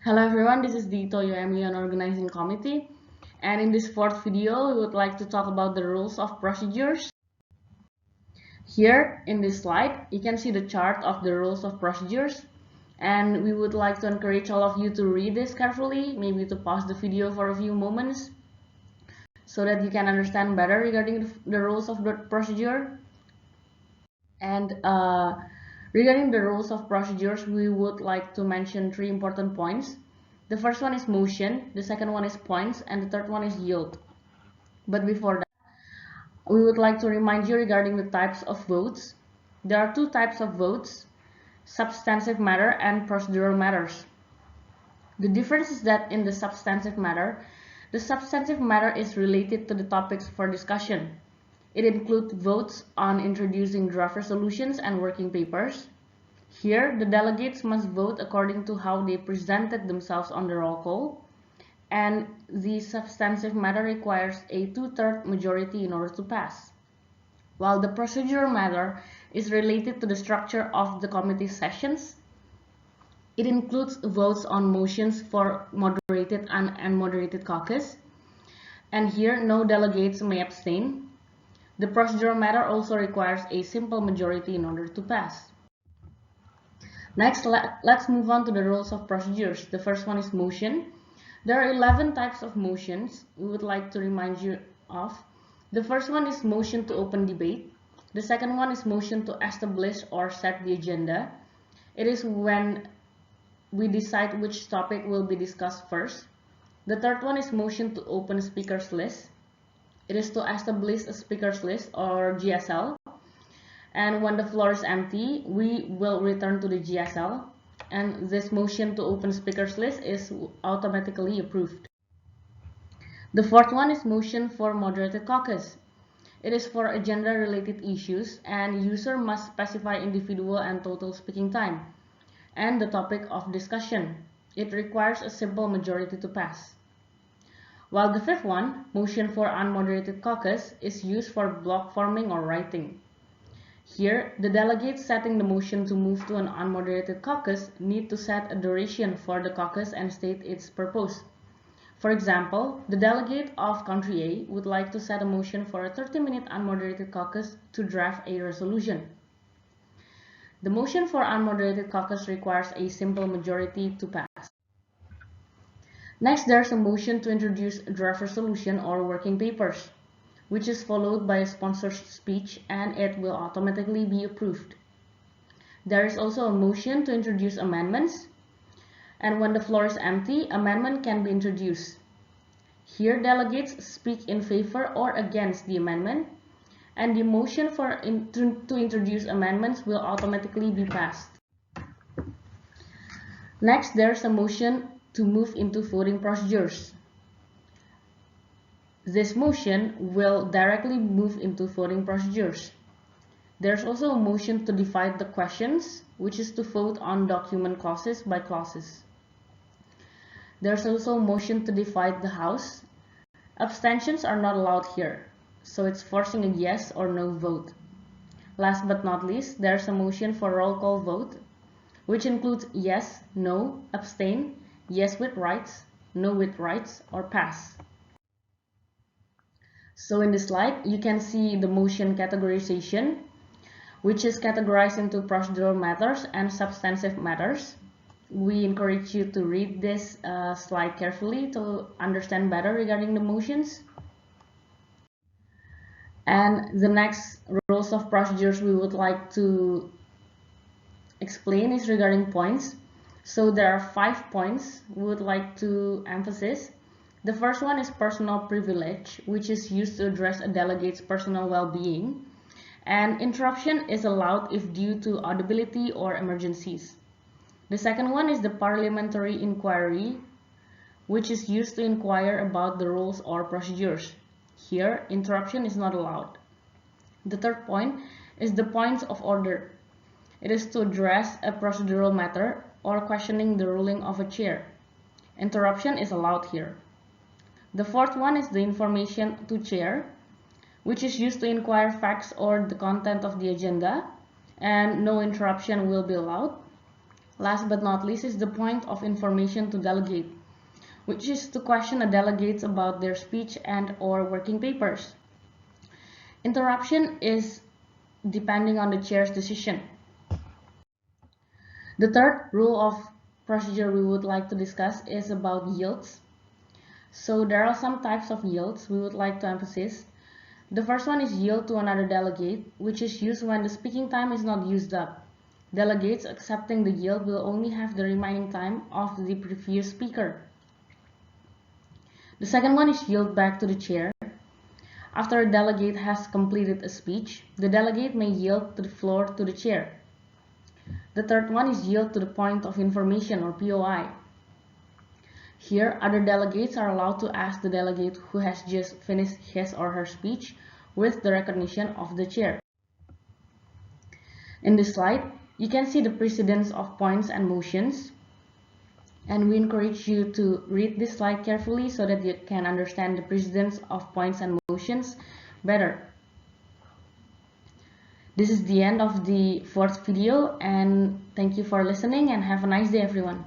Hello everyone, this is the TOYO MUN Organizing Committee, and in this fourth video we would like to talk about the rules of procedures. Here in this slide you can see the chart of the rules of procedures, and we would like to encourage all of you to read this carefully, maybe to pause the video for a few moments so that you can understand better regarding the rules of the procedure. And regarding the rules of procedures, we would like to mention three important points. The first one is motion, the second one is points, and the third one is yield. But before that, we would like to remind you regarding the types of votes. There are two types of votes, substantive matter and procedural matters. The difference is that in the substantive matter is related to the topics for discussion. It includes votes on introducing draft resolutions and working papers. Here, the delegates must vote according to how they presented themselves on the roll call, and the substantive matter requires a two-thirds majority in order to pass. While the procedural matter is related to the structure of the committee sessions, it includes votes on motions for moderated and unmoderated caucus, and here no delegates may abstain. The procedural matter also requires a simple majority in order to pass. Next, let's move on to the rules of procedures. The first one is motion. There are 11 types of motions we would like to remind you of. The first one is motion to open debate. The second one is motion to establish or set the agenda. It is when we decide which topic will be discussed first. The third one is motion to open speakers list. It is to establish a speakers list or GSL. And when the floor is empty, we will return to the GSL, and this motion to open speakers list is automatically approved. The fourth one is motion for moderated caucus. It is for agenda related issues, and user must specify individual and total speaking time and the topic of discussion. It requires a simple majority to pass. While the fifth one, motion for unmoderated caucus, is used for block forming or writing. Here, the delegates setting the motion to move to an unmoderated caucus need to set a duration for the caucus and state its purpose. For example, the delegate of country A would like to set a motion for a 30-minute unmoderated caucus to draft a resolution. The motion for unmoderated caucus requires a simple majority to pass. Next, there's a motion to introduce a draft resolution or working papers, which is followed by a sponsor's speech, and it will automatically be approved. There is also a motion to introduce amendments, and when the floor is empty, amendment can be introduced. Here, delegates speak in favor or against the amendment, and the motion to introduce amendments will automatically be passed. Next, there's a motion to move into voting procedures. This motion will directly move into voting procedures. There's also a motion to divide the questions, which is to vote on document clauses by clauses. There's also a motion to divide the House. Abstentions are not allowed here, so it's forcing a yes or no vote. Last but not least, there's a motion for roll call vote, which includes yes, no, abstain, yes with rights, no with rights, or pass. So in this slide, you can see the motion categorization, which is categorized into procedural matters and substantive matters. We encourage you to read this slide carefully to understand better regarding the motions. And the next rules of procedures we would like to explain is regarding points. So there are 5 points we would like to emphasize. The first one is personal privilege, which is used to address a delegate's personal well-being, and interruption is allowed if due to audibility or emergencies. The second one is the parliamentary inquiry, which is used to inquire about the rules or procedures. Here, interruption is not allowed. The third point is the points of order. It is to address a procedural matter or questioning the ruling of a chair. Interruption is allowed here. The fourth one is the information to chair, which is used to inquire facts or the content of the agenda, and no interruption will be allowed. Last but not least is the point of information to delegate, which is to question a delegate about their speech and or working papers. Interruption is depending on the chair's decision. The third rule of procedure we would like to discuss is about yields. So there are some types of yields we would like to emphasize. The first one is yield to another delegate, which is used when the speaking time is not used up. Delegates accepting the yield will only have the remaining time of the previous speaker. The second one is yield back to the chair. After a delegate has completed a speech, the delegate may yield to the floor to the chair. The third one is yield to the point of information or POI. Here, other delegates are allowed to ask the delegate who has just finished his or her speech with the recognition of the chair. In this slide, you can see the precedence of points and motions, and we encourage you to read this slide carefully so that you can understand the precedence of points and motions better. This is the end of the fourth video, and thank you for listening and have a nice day everyone.